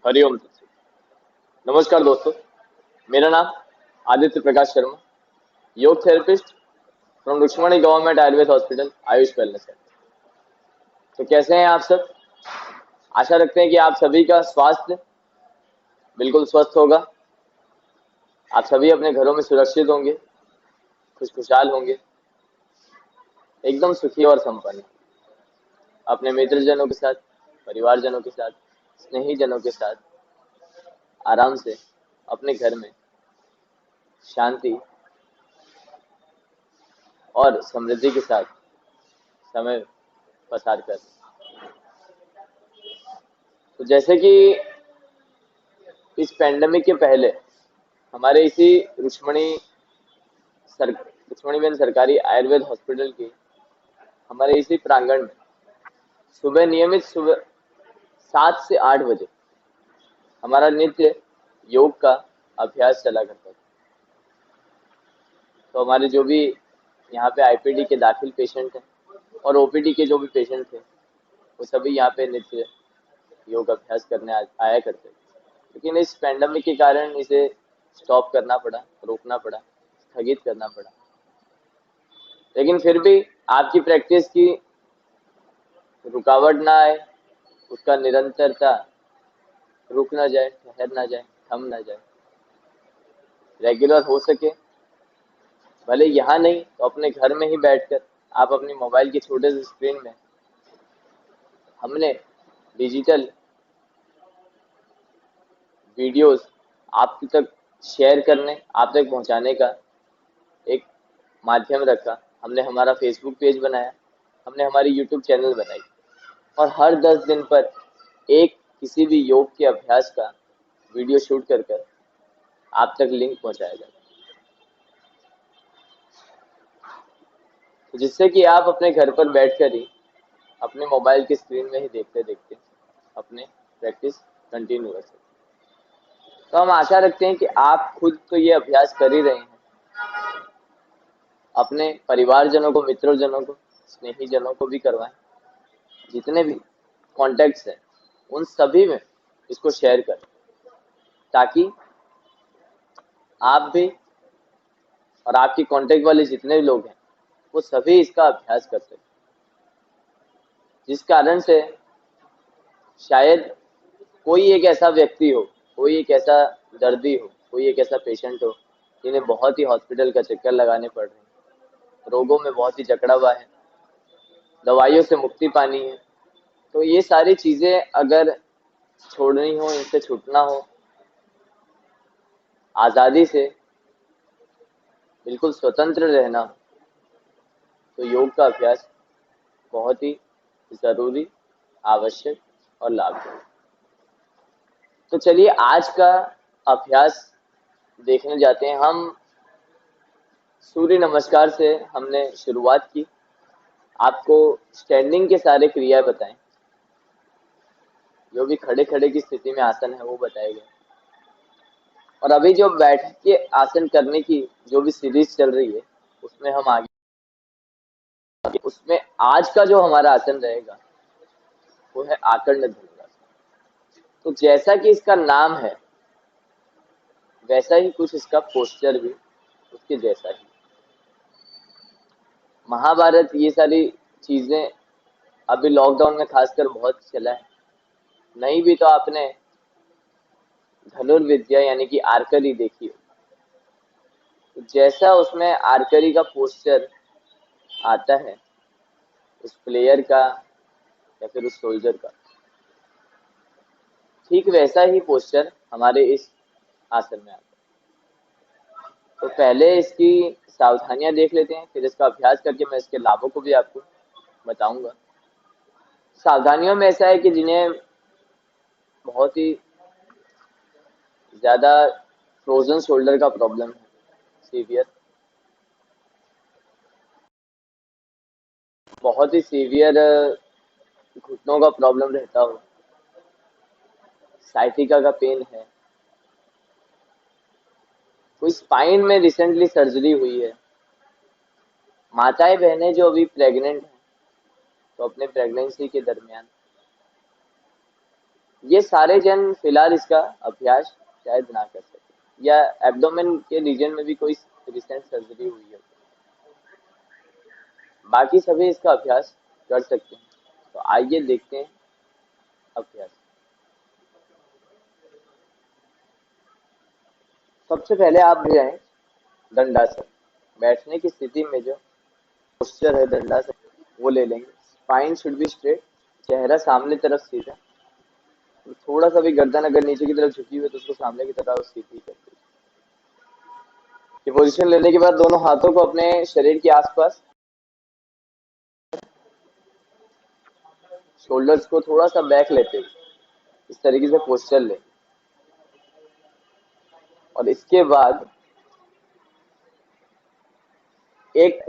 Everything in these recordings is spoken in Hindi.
हरिओम तत्सत। नमस्कार दोस्तों, मेरा नाम Aditya Prakash Sharma, yoga therapist from Rukshmani government Ayurveda hospital AYUSH wellness centre. तो कैसे हैं आप सब? आशा रखते हैं कि आप सभी का स्वास्थ्य बिल्कुल स्वस्थ होगा। आप सभी अपने घरों में सुरक्षित होंगे, खुशखुशाल होंगे, एकदम सुखी और संपन्न, अपने मित्रजनों के साथ, परिवारजनों के साथ, स्नेहीजनों के साथ आराम से अपने घर में शांति और समृद्धि के साथ समय पसार कर। तो जैसे कि इस पैंडेमिक के पहले हमारे इसी रुक्ष्मणीबेन सरकारी आयुर्वेद हॉस्पिटल की हमारे इसी प्रांगण में सुबह नियमित सुबह 7 से 8 बजे हमारा नित्य योग का अभ्यास चला करता था। तो हमारे जो भी यहाँ पे आईपीडी के दाखिल पेशेंट हैं और ओपीडी के जो भी पेशेंट थे, वो सभी यहाँ पे नित्य योग अभ्यास करने आया करते थे। लेकिन इस पैंडेमिक के कारण इसे स्टॉप करना पड़ा, रोकना पड़ा, स्थगित करना पड़ा। लेकिन फिर भी आपकी प्रैक्टिस की रुकावट ना आए, उसका निरंतरता रुक ना जाए, ठहर ना जाए, थम ना जाए, रेगुलर हो सके। भले यहाँ नहीं तो अपने घर में ही बैठकर आप अपनी मोबाइल की छोटे से स्क्रीन में हमने डिजिटल वीडियोस आप तक शेयर करने, आप तक पहुँचाने का एक माध्यम रखा। हमने हमारा फेसबुक पेज बनाया, हमने हमारी यूट्यूब चैनल बनाई और हर 10 दिन पर एक किसी भी योग के अभ्यास का वीडियो शूट कर आप तक लिंक पहुंचाया जाता है, तो जिससे कि आप अपने घर पर बैठकर ही अपने मोबाइल की स्क्रीन में ही देखते देखते अपने प्रैक्टिस कंटिन्यू कर सकते। तो हम आशा रखते हैं कि आप खुद तो ये अभ्यास कर ही रहे हैं, अपने परिवारजनों को, मित्रजनों को, स्नेही जनों को भी करवाएं। जितने भी कॉन्टेक्ट्स हैं उन सभी में इसको शेयर करें, ताकि आप भी और आपकी कांटेक्ट वाले जितने भी लोग हैं वो सभी इसका अभ्यास कर सकें, जिस कारण से शायद कोई एक ऐसा व्यक्ति हो, कोई एक ऐसा दर्दी हो, कोई एक ऐसा पेशेंट हो जिन्हें बहुत ही हॉस्पिटल का चक्कर लगाने पड़ रहे हैं, रोगों में बहुत ही जकड़ा हुआ है, दवाइयों से मुक्ति पानी है। तो ये सारी चीज़ें अगर छोड़नी हो, इनसे छूटना हो, आज़ादी से बिल्कुल स्वतंत्र रहना, तो योग का अभ्यास बहुत ही ज़रूरी, आवश्यक और लाभदायक। तो चलिए आज का अभ्यास देखने जाते हैं। हम सूर्य नमस्कार से हमने शुरुआत की, आपको स्टैंडिंग के सारे क्रियाएं बताएं, जो भी खड़े खड़े की स्थिति में आसन है वो बताए गए, और अभी जो बैठ के आसन करने की जो भी सीरीज चल रही है उसमें हम आगे, उसमें आज का जो हमारा आसन रहेगा वो है आकर्ण धनुरासन। तो जैसा कि इसका नाम है वैसा ही कुछ इसका पोस्चर भी उसके जैसा ही। महाभारत ये सारी चीजें अभी लॉकडाउन में खासकर बहुत चला है, नहीं भी तो आपने धनुर्विद्या यानी कि आर्करी देखी हो, तो जैसा उसमें आर्करी का पोस्चर आता है उस प्लेयर का या फिर उस सोल्जर का, ठीक वैसा ही पोस्चर हमारे इस आसन में आता है। तो पहले इसकी सावधानियां देख लेते हैं, फिर इसका अभ्यास करके मैं इसके लाभों को भी आपको बताऊंगा। सावधानियों में ऐसा है कि जिन्हें बहुत ही ज़्यादा फ्रोजन शोल्डर का प्रॉब्लम है, सीवियर, बहुत ही सीवियर घुटनों का प्रॉब्लम रहता हो, साइटिका का पेन है, कोई स्पाइन में रिसेंटली सर्जरी हुई है, माताएं बहनें जो अभी प्रेग्नेंट हैं तो अपने प्रेगनेंसी के दरमियान ये सारे जन फिलहाल इसका अभ्यास शायद ना कर सके, या एब्डोमेन के रीजन में भी कोई रिसेंट सर्जरी हुई है, बाकी सभी इसका अभ्यास कर सकते हैं। तो आइए देखते हैं अभ्यास। सबसे पहले आप जाएं दंडासन। बैठने की स्थिति में जो पोस्चर है दंडासन वो ले लेंगे। स्पाइन शुड बी स्ट्रेट, चेहरा सामने तरफ सीधा, थोड़ा सा भी गर्दन अगर नीचे की तरफ झुकी हुई है तो उसको सामने की तरफ सीधी कर दीजिए। ये पोजीशन लेने के बाद दोनों हाथों को अपने शरीर के आसपास, शोल्डर्स को थोड़ा सा बैक लेते हुए इस तरीके से पोस्चर ले, और इसके बाद एक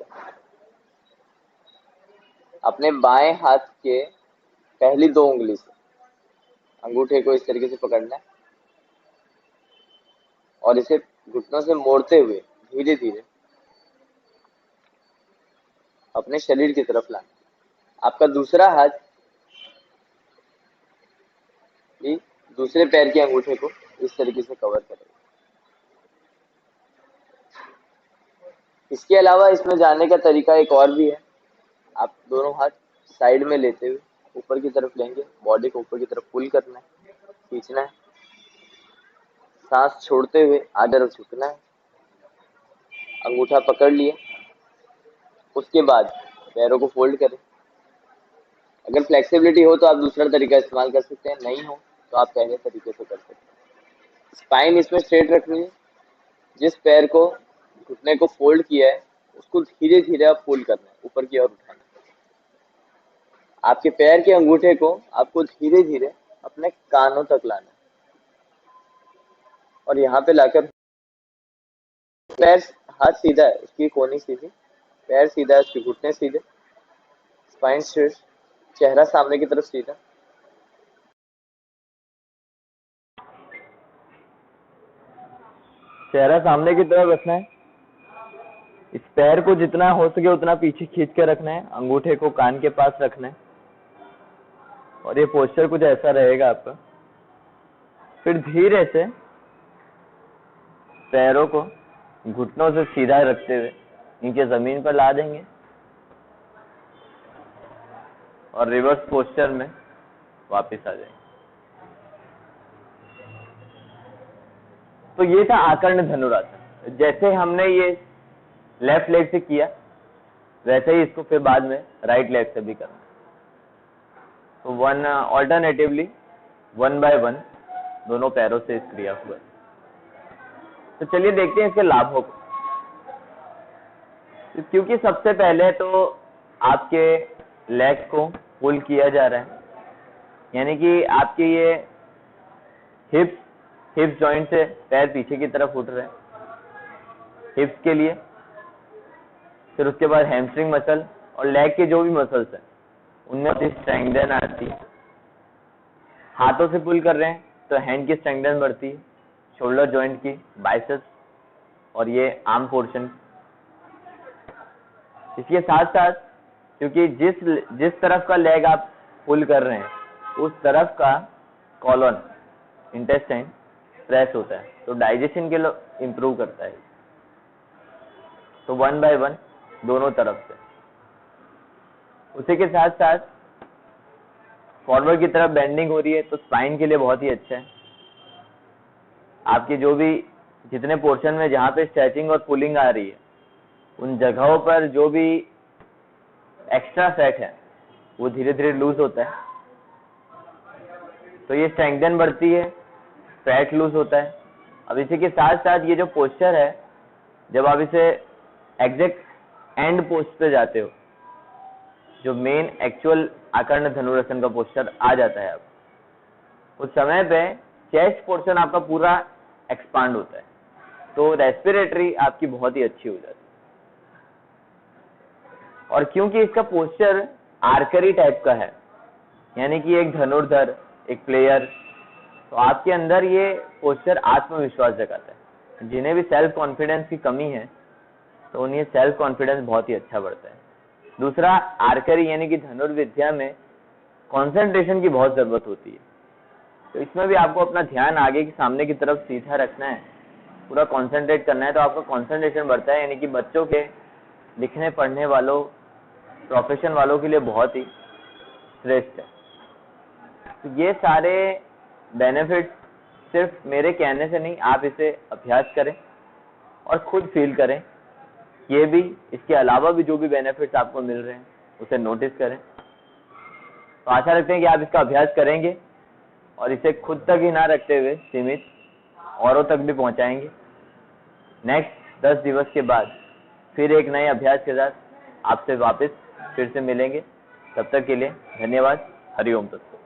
अपने बाएं हाथ के पहली 2 उंगली से अंगूठे को इस तरीके से पकड़ना है और इसे घुटनों से मोड़ते हुए धीरे धीरे अपने शरीर की तरफ लाना। आपका दूसरा हाथ भी दूसरे पैर के अंगूठे को इस तरीके से कवर करेगा। इसके अलावा इसमें जाने का तरीका एक और भी है। आप दोनों हाथ साइड में लेते हुए ऊपर की तरफ लेंगे, बॉडी को ऊपर की तरफ पुल करना है, खींचना है, सांस छोड़ते हुए आगे तरफ झुकना है, अंगूठा पकड़ लिए, उसके बाद पैरों को फोल्ड करें। अगर फ्लेक्सिबिलिटी हो तो आप दूसरा तरीका इस्तेमाल कर सकते हैं, नहीं हो तो आप पहले तरीके से कर सकते हैं। स्पाइन इसमें स्ट्रेट रखनी है। जिस पैर को घुटने को फोल्ड किया है उसको धीरे धीरे आप पुल करना है, ऊपर की ओर उठाना है। आपके पैर के अंगूठे को आपको धीरे धीरे अपने कानों तक लाना है और यहाँ पे लाकर पैर, हाथ सीधा है, उसकी कोहनी सीधी, पैर सीधा है, उसके घुटने सीधे, स्पाइन स्ट्रेट, चेहरा सामने की तरफ सीधा। चेहरा सामने की तरफ रखना है। इस पैर को जितना हो सके उतना पीछे खींच के रखना है, अंगूठे को कान के पास रखना है और ये पोस्चर कुछ ऐसा रहेगा आपका। फिर धीरे से पैरों को घुटनों से सीधा रखते हुए नीचे जमीन पर ला देंगे और रिवर्स पोस्चर में वापस आ जाएंगे। तो ये था आकर्ण धनुरासन। जैसे हमने ये लेफ्ट लेग से किया वैसे ही इसको फिर बाद में राइट लेग से भी करना। तो वन ऑल्टरनेटिवली 1 by 1 दोनों पैरों से इस क्रिया को। तो चलिए देखते हैं इसके लाभों को। क्योंकि सबसे पहले तो आपके लेग को पुल किया जा रहा है, यानी कि आपके ये हिप्स जॉइंट से पैर पीछे की तरफ उठ रहे हैं हिप्स के लिए। फिर उसके बाद हैमस्ट्रिंग मसल और लेग के जो भी मसल्स हैं उनमें स्ट्रेंथन आती है। हाथों से पुल कर रहे हैं तो हैंड की स्ट्रेंथन बढ़ती है, शोल्डर जॉइंट की, बाइसेप्स और ये आर्म पोर्शन। इसके साथ साथ क्योंकि जिस तरफ का लेग आप पुल कर रहे हैं उस तरफ का कॉलन इंटेस्टाइन प्रेस होता है, तो डाइजेशन के लिए इंप्रूव करता है। तो 1 by 1 दोनों तरफ से। उसी के साथ साथ फॉरवर्ड की तरफ बेंडिंग हो रही है तो स्पाइन के लिए बहुत ही अच्छा है। आपकी जो भी जितने पोर्शन में जहां पे स्ट्रेचिंग और पुलिंग आ रही है उन जगहों पर जो भी एक्स्ट्रा फैट है वो धीरे धीरे लूज होता है, तो ये स्ट्रेंथन बढ़ती है, फैट लूज होता है। अब इसी के साथ साथ ये जो पोस्चर है, जब आप इसे एग्जैक्ट एंड पोस्ट पे जाते हो, जो मेन एक्चुअल आकर्ण धनुरासन का पोस्चर आ जाता है, अब उस समय पे चेस्ट पोर्शन आपका पूरा एक्सपांड होता है, तो रेस्पिरेटरी आपकी बहुत ही अच्छी हो जाती है। और क्योंकि इसका पोस्चर आर्करी टाइप का है, यानी कि एक धनुर्धर, एक प्लेयर, तो आपके अंदर ये पोस्चर आत्मविश्वास जगाता है। जिन्हें भी सेल्फ कॉन्फिडेंस की कमी है तो उन्हें सेल्फ कॉन्फिडेंस बहुत ही अच्छा बढ़ता है। दूसरा, आर्करी यानी कि धनुर्विद्या में कंसंट्रेशन की बहुत जरूरत होती है, तो इसमें भी आपको अपना ध्यान आगे की सामने की तरफ सीधा रखना है, पूरा कंसंट्रेट करना है, तो आपका कंसंट्रेशन बढ़ता है। यानी कि बच्चों के लिखने पढ़ने वालों, प्रोफेशन वालों के लिए बहुत ही श्रेष्ठ है। तो ये सारे बेनिफिट्स सिर्फ मेरे कहने से नहीं, आप इसे अभ्यास करें और खुद फील करें। ये भी, इसके अलावा भी जो भी बेनिफिट्स आपको मिल रहे हैं उसे नोटिस करें। तो आशा रखते हैं कि आप इसका अभ्यास करेंगे और इसे खुद तक ही ना रखते हुए सीमित औरों तक भी पहुंचाएंगे। नेक्स्ट 10 दिवस के बाद फिर एक नए अभ्यास के साथ आपसे वापस फिर से मिलेंगे। तब तक के लिए धन्यवाद। हरि ओम तत्सत।